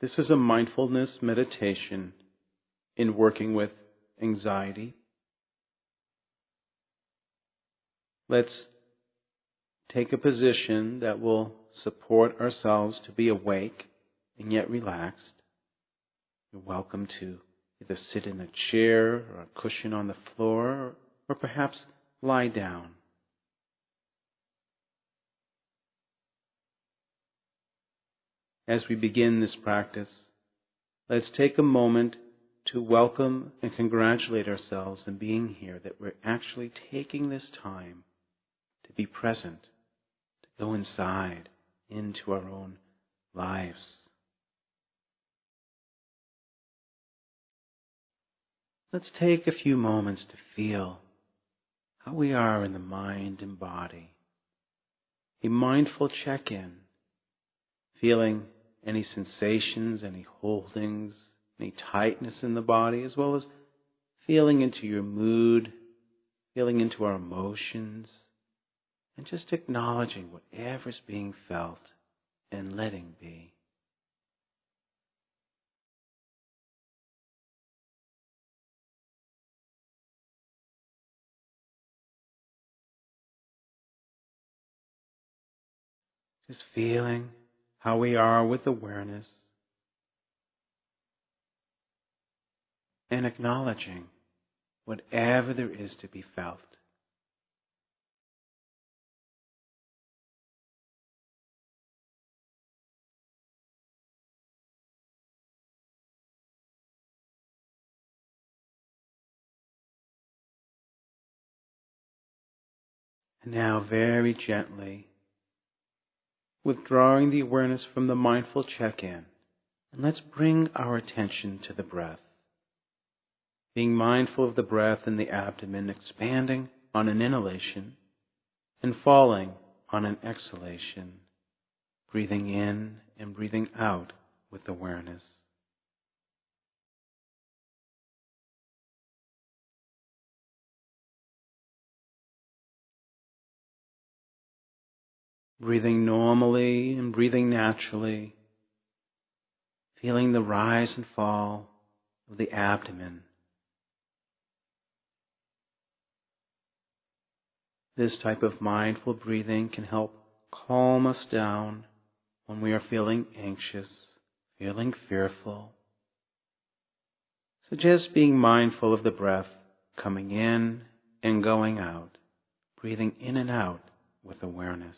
This is a mindfulness meditation in working with anxiety. Let's take a position that will support ourselves to be awake and yet relaxed. You're welcome to either sit in a chair or a cushion on the floor, or perhaps lie down. As we begin this practice, let's take a moment to welcome and congratulate ourselves in being here, that we're actually taking this time to be present, to go inside into our own lives. Let's take a few moments to feel how we are in the mind and body. A mindful check-in, feeling any sensations, any holdings, any tightness in the body, as well as feeling into your mood, feeling into our emotions, and just acknowledging whatever's being felt and letting be. Just feeling how we are with awareness and acknowledging whatever there is to be felt. And now very gently, withdrawing the awareness from the mindful check-in, and let's bring our attention to the breath. Being mindful of the breath in the abdomen expanding on an inhalation and falling on an exhalation, breathing in and breathing out with awareness. Breathing normally and breathing naturally, feeling the rise and fall of the abdomen. This type of mindful breathing can help calm us down when we are feeling anxious, feeling fearful. So just being mindful of the breath coming in and going out, breathing in and out with awareness.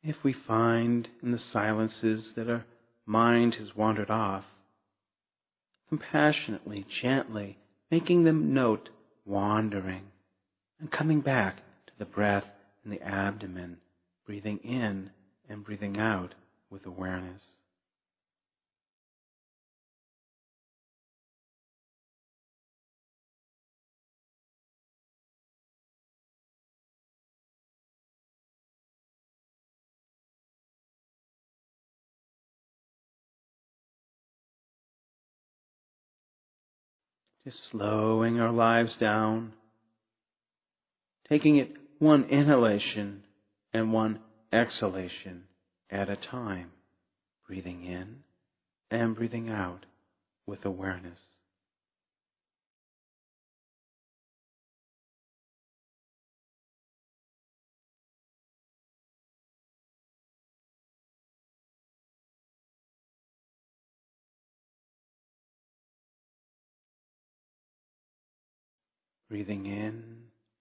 If we find in the silences that our mind has wandered off, compassionately, gently, making them note wandering and coming back to the breath in the abdomen, breathing in and breathing out with awareness. Just slowing our lives down, taking it one inhalation and one exhalation at a time, breathing in and breathing out with awareness. Breathing in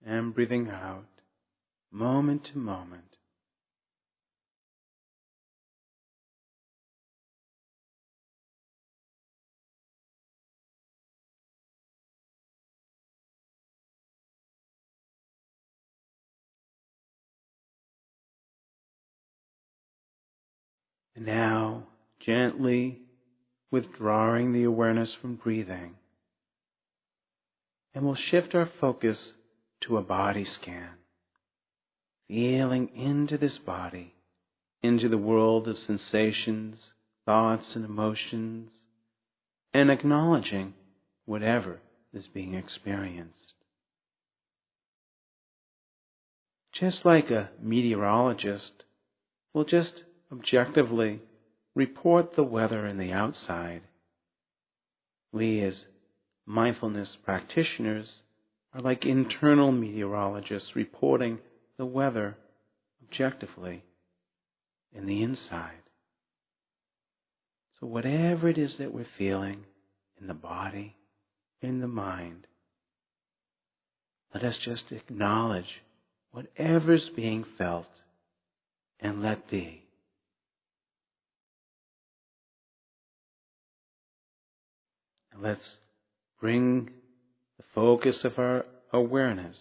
and breathing out, moment to moment. And now, gently withdrawing the awareness from breathing And we'll shift our focus to a body scan, feeling into this body, into the world of sensations, thoughts, and emotions, and acknowledging whatever is being experienced. Just like a meteorologist will just objectively report the weather in the outside, we as mindfulness practitioners are like internal meteorologists reporting the weather objectively in the inside. So whatever it is that we're feeling in the body, in the mind, let us just acknowledge whatever's being felt and let be. And let's bring the focus of our awareness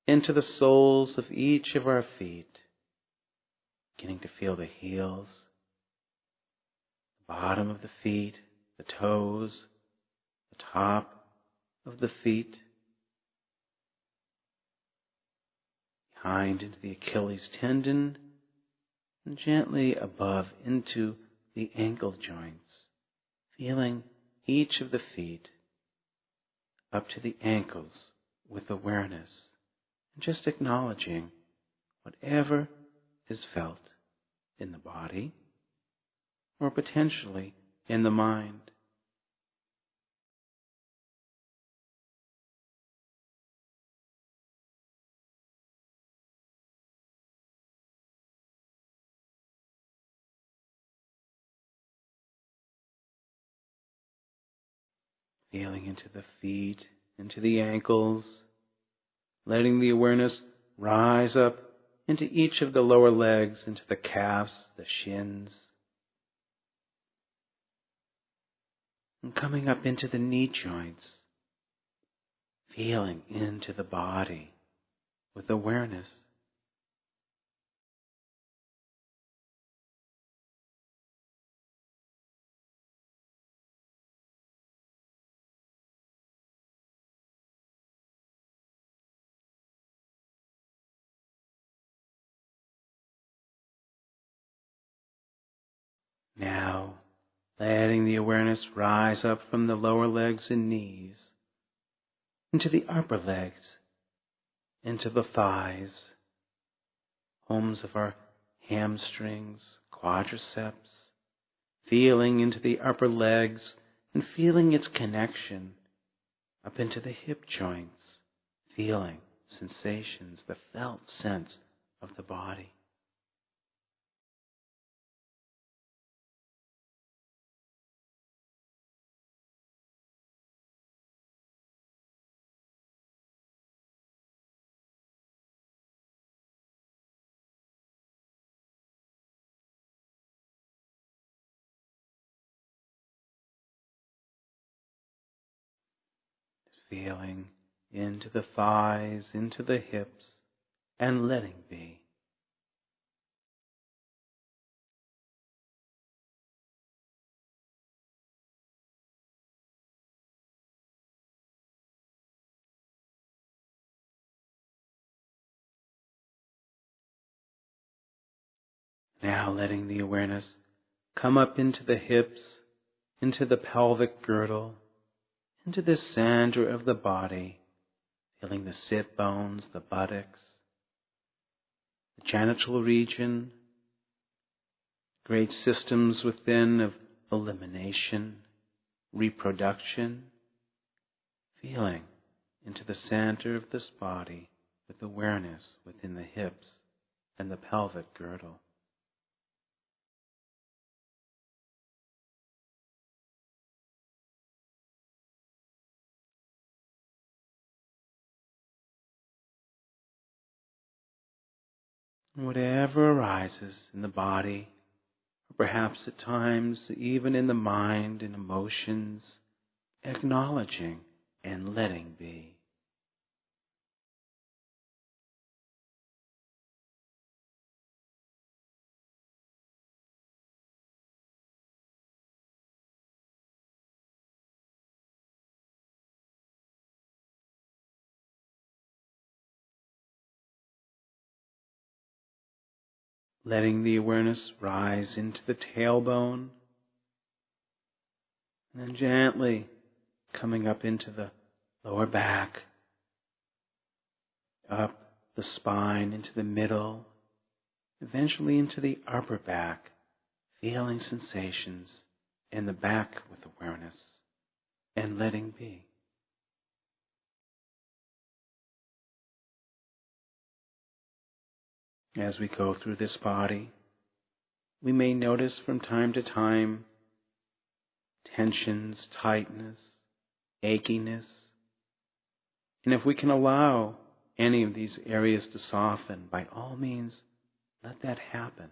into the soles of each of our feet, beginning to feel the heels, the bottom of the feet, the toes, the top of the feet, behind into the Achilles tendon, and gently above into the ankle joints, feeling each of the feet up to the ankles with awareness, and just acknowledging whatever is felt in the body or potentially in the mind. Feeling into the feet, into the ankles, letting the awareness rise up into each of the lower legs, into the calves, the shins, and coming up into the knee joints, feeling into the body with awareness. Now, letting the awareness rise up from the lower legs and knees, into the upper legs, into the thighs, homes of our hamstrings, quadriceps, feeling into the upper legs and feeling its connection up into the hip joints, feeling sensations, the felt sense of the body. Feeling into the thighs, into the hips, and letting be. Now letting the awareness come up into the hips, into the pelvic girdle, into the center of the body, feeling the sit bones, the buttocks, the genital region, great systems within of elimination, reproduction, feeling into the center of this body with awareness within the hips and the pelvic girdle. Whatever arises in the body, or perhaps at times even in the mind and emotions, acknowledging and letting be. letting the awareness rise into the tailbone, and then gently coming up into the lower back, up the spine, into the middle, eventually into the upper back, feeling sensations in the back with awareness and letting be. As we go through this body, we may notice from time to time tensions, tightness, achiness, and if we can allow any of these areas to soften, by all means, let that happen.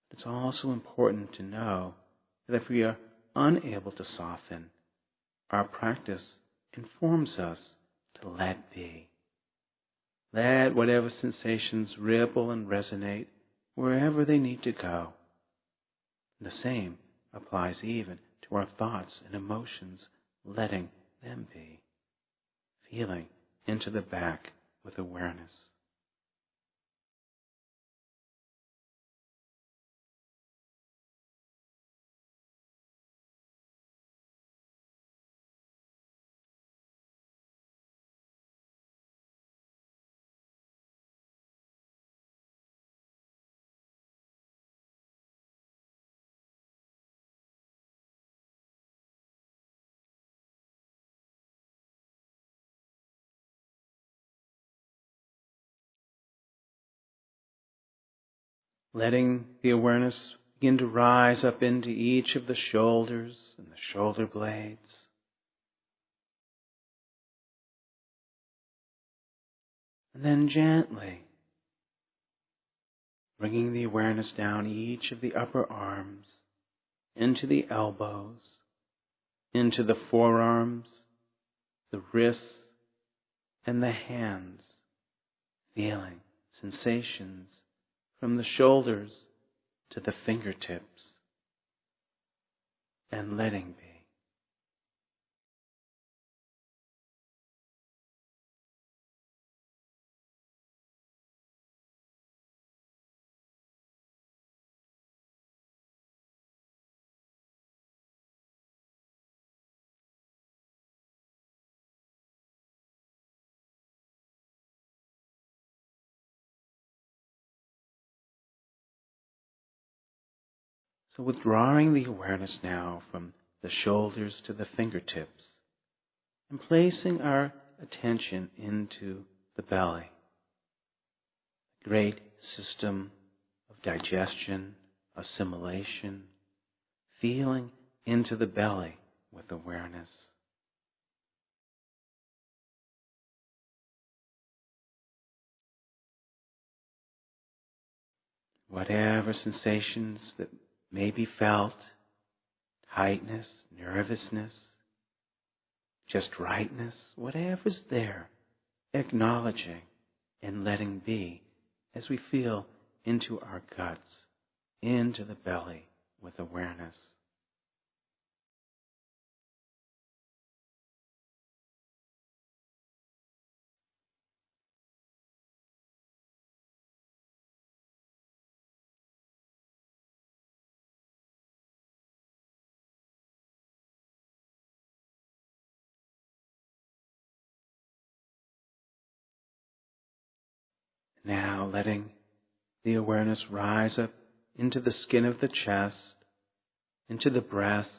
It's also important to know that if we are unable to soften, our practice informs us to let be. Let whatever sensations ripple and resonate wherever they need to go. The same applies even to our thoughts and emotions, letting them be, feeling into the back with awareness. Letting the awareness begin to rise up into each of the shoulders and the shoulder blades. And then gently bringing the awareness down each of the upper arms, into the elbows, into the forearms, the wrists, and the hands, feeling sensations from the shoulders to the fingertips, and letting be. So withdrawing the awareness now from the shoulders to the fingertips and placing our attention into the belly, the great system of digestion, assimilation, feeling into the belly with awareness. Whatever sensations that may be felt, tightness, nervousness, just rightness, whatever's there, acknowledging and letting be as we feel into our guts, into the belly with awareness. Now letting the awareness rise up into the skin of the chest, into the breast,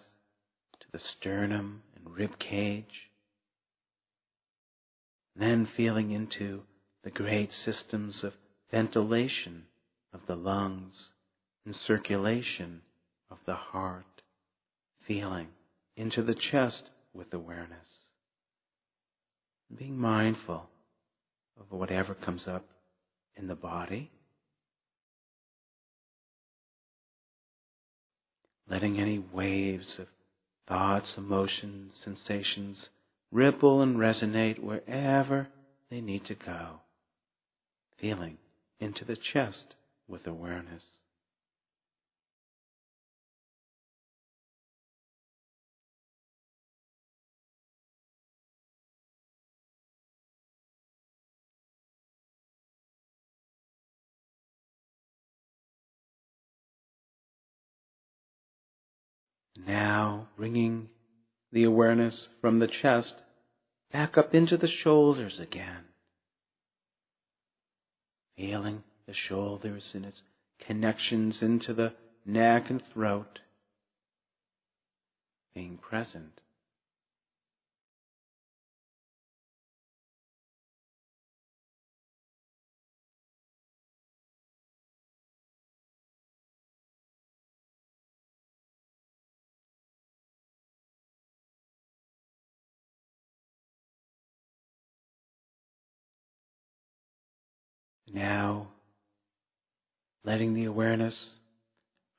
to the sternum and rib cage. Then feeling into the great systems of ventilation of the lungs and circulation of the heart, feeling into the chest with awareness. Being mindful of whatever comes up in the body, letting any waves of thoughts, emotions, sensations ripple and resonate wherever they need to go, feeling into the chest with awareness. Now bringing the awareness from the chest back up into the shoulders again. Feeling the shoulders and its connections into the neck and throat. Being present. Now, letting the awareness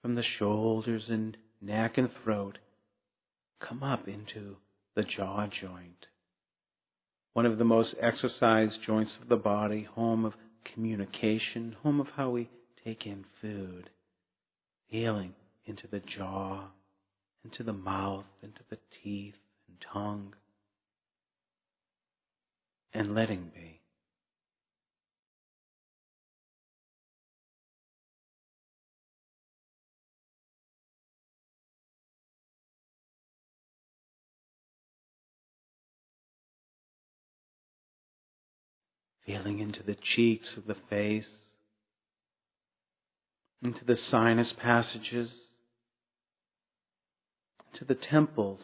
from the shoulders and neck and throat come up into the jaw joint, one of the most exercised joints of the body, home of communication, home of how we take in food, feeling into the jaw, into the mouth, into the teeth and tongue, and letting be. Feeling into the cheeks of the face, into the sinus passages, into the temples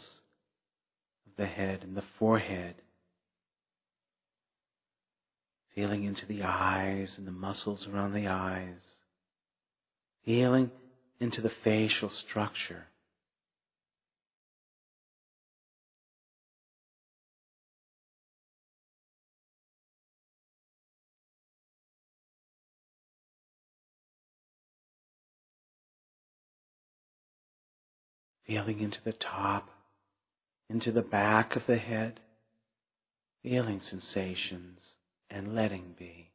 of the head and the forehead. Feeling into the eyes and the muscles around the eyes. Feeling into the facial structure. Feeling into the top, into the back of the head. Feeling sensations and letting be.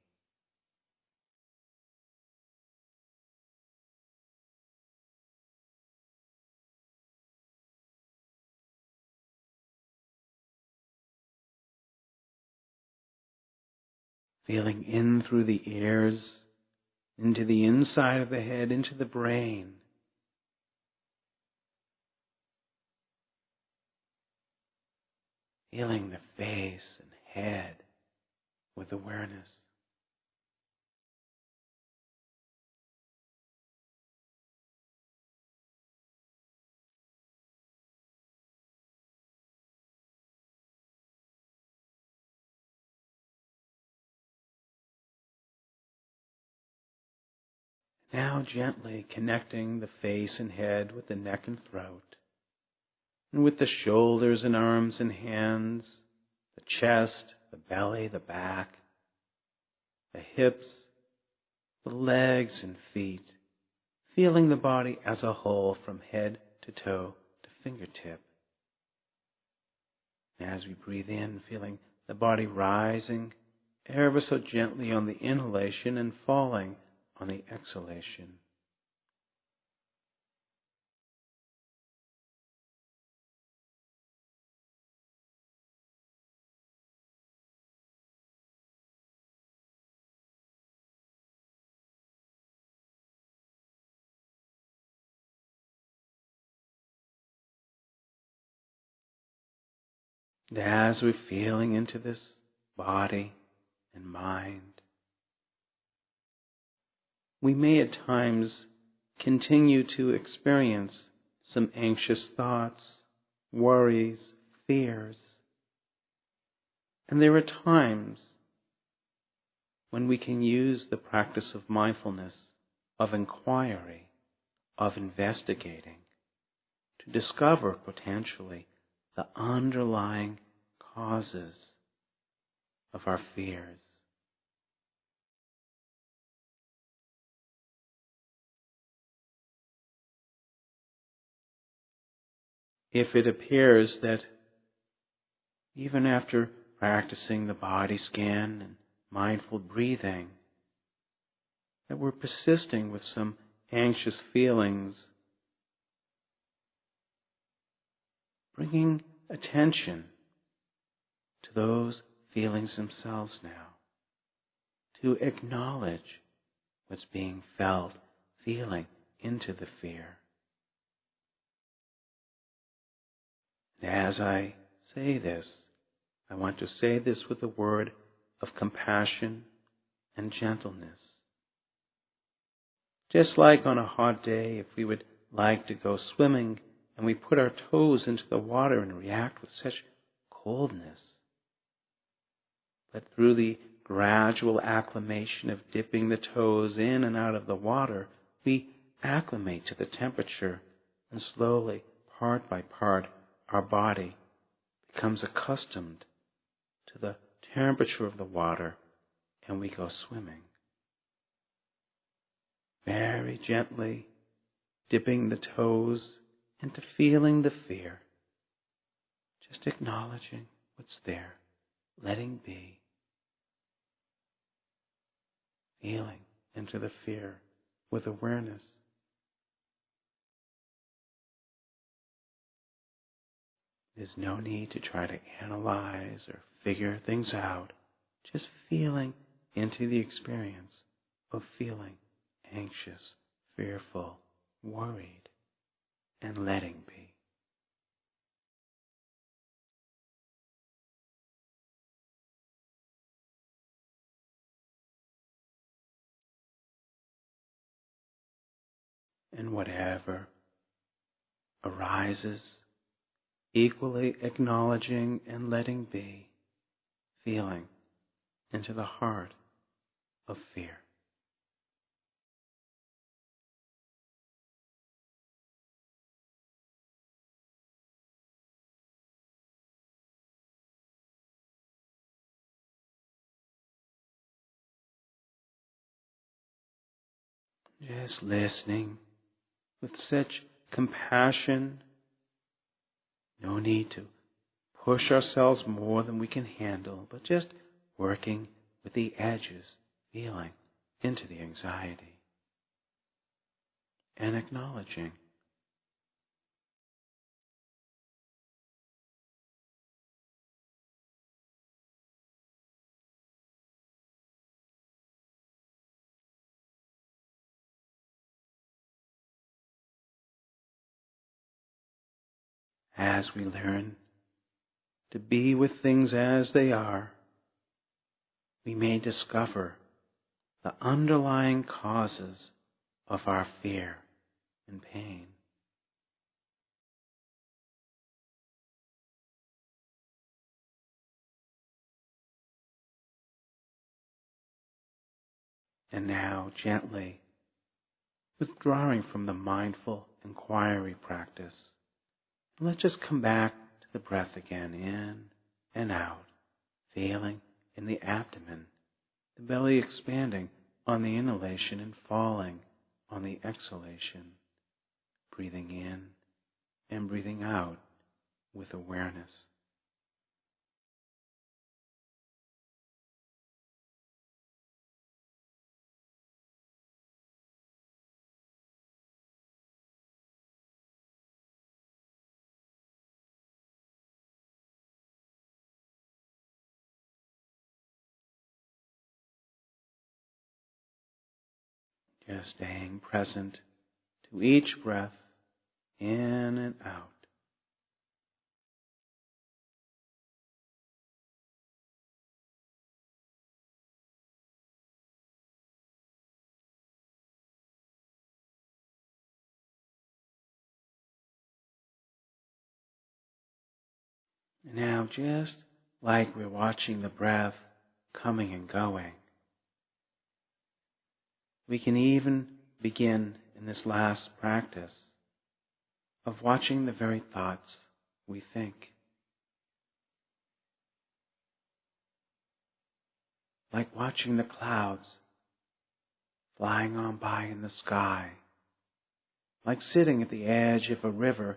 Feeling in through the ears, into the inside of the head, into the brain. Feeling the face and head with awareness. Now gently connecting the face and head with the neck and throat, and with the shoulders and arms and hands, the chest, the belly, the back, the hips, the legs and feet, feeling the body as a whole from head to toe to fingertip. As we breathe in, feeling the body rising ever so gently on the inhalation and falling on the exhalation. And as we're feeling into this body and mind, we may at times continue to experience some anxious thoughts, worries, fears. And there are times when we can use the practice of mindfulness, of inquiry, of investigating, to discover potentially the underlying causes of our fears. If it appears that even after practicing the body scan and mindful breathing, that we're persisting with some anxious feelings, bringing attention to those feelings themselves now, to acknowledge what's being felt, feeling into the fear. As I say this, I want to say this with a word of compassion and gentleness. Just like on a hot day, if we would like to go swimming and we put our toes into the water and react with such coldness. But through the gradual acclimation of dipping the toes in and out of the water, we acclimate to the temperature, and slowly, part by part, our body becomes accustomed to the temperature of the water, and we go swimming. Very gently dipping the toes into feeling the fear. Just acknowledging what's there, letting be. Feeling into the fear with awareness. There's no need to try to analyze or figure things out. Just feeling into the experience of feeling anxious, fearful, worried, and letting be. And whatever arises, equally acknowledging and letting be, feeling into the heart of fear. Just listening with such compassion. No need to push ourselves more than we can handle, but just working with the edges, feeling into the anxiety and acknowledging. As we learn to be with things as they are, we may discover the underlying causes of our fear and pain. And now, gently, withdrawing from the mindful inquiry practice, let's just come back to the breath again, in and out, feeling in the abdomen, the belly expanding on the inhalation and falling on the exhalation, breathing in and breathing out with awareness. Just staying present to each breath in and out. And now, just like we're watching the breath coming and going, we can even begin in this last practice of watching the very thoughts we think. Like watching the clouds flying on by in the sky, like sitting at the edge of a river,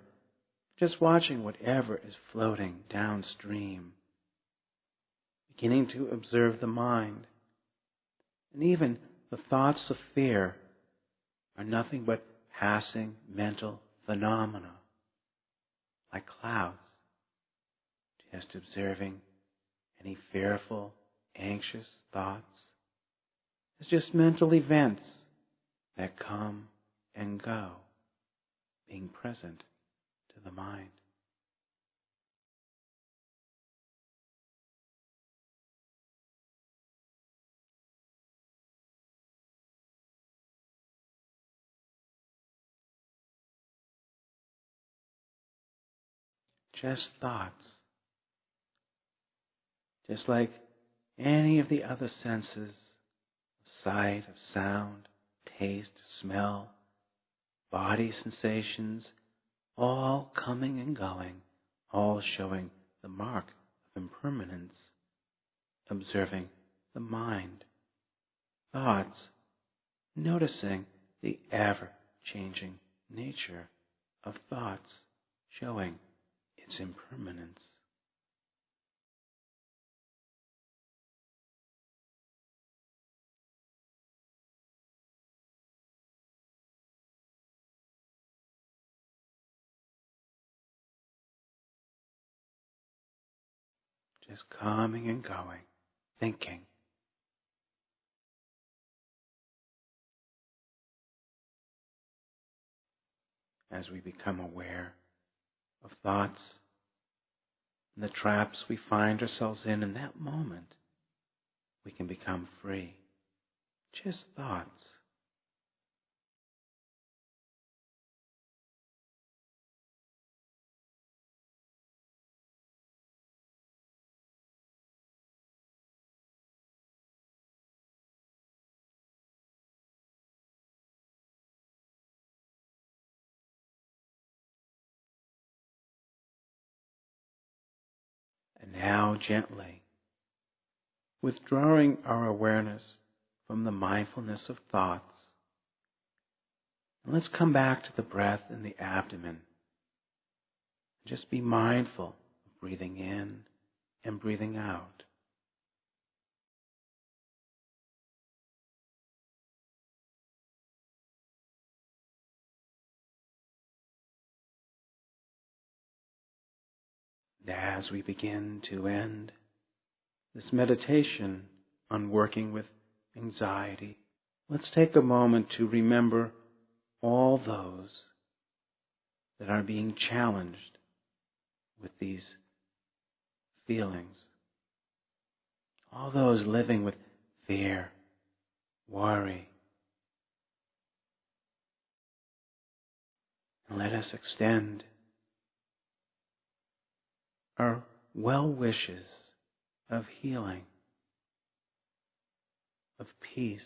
just watching whatever is floating downstream, beginning to observe the mind. And even the thoughts of fear are nothing but passing mental phenomena, like clouds, just observing any fearful, anxious thoughts as just mental events that come and go, being present to the mind. just thoughts. Just like any of the other senses, sight, of sound, taste, smell, body sensations, all coming and going, all showing the mark of impermanence, observing the mind, thoughts, noticing the ever-changing nature of thoughts, showing its impermanence. Just coming and going, thinking. As we become aware of thoughts and the traps we find ourselves in that moment, we can become free. Just thoughts. And now gently, withdrawing our awareness from the mindfulness of thoughts, and let's come back to the breath in the abdomen. Just be mindful of breathing in and breathing out. And as we begin to end this meditation on working with anxiety, let's take a moment to remember all those that are being challenged with these feelings. All those living with fear, worry. And let us extend our well wishes of healing, of peace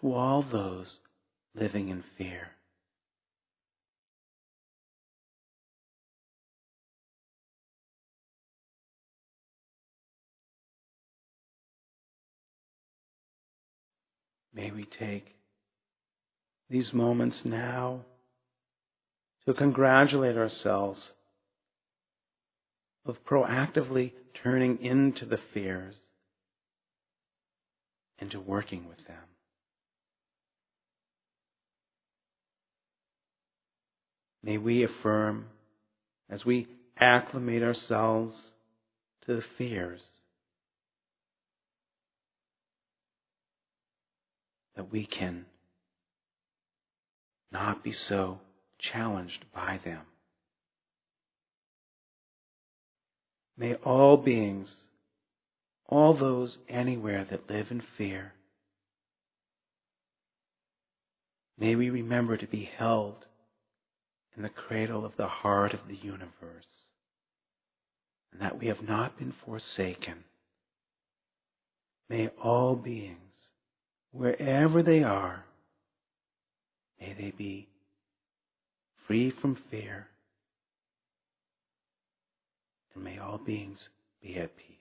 to all those living in fear. May we take these moments now to congratulate ourselves of proactively turning into the fears and to working with them. May we affirm, as we acclimate ourselves to the fears, that we can not be so challenged by them. May all beings, all those anywhere that live in fear, may we remember to be held in the cradle of the heart of the universe, and that we have not been forsaken. May all beings, wherever they are, may they be free from fear, and may all beings be at peace.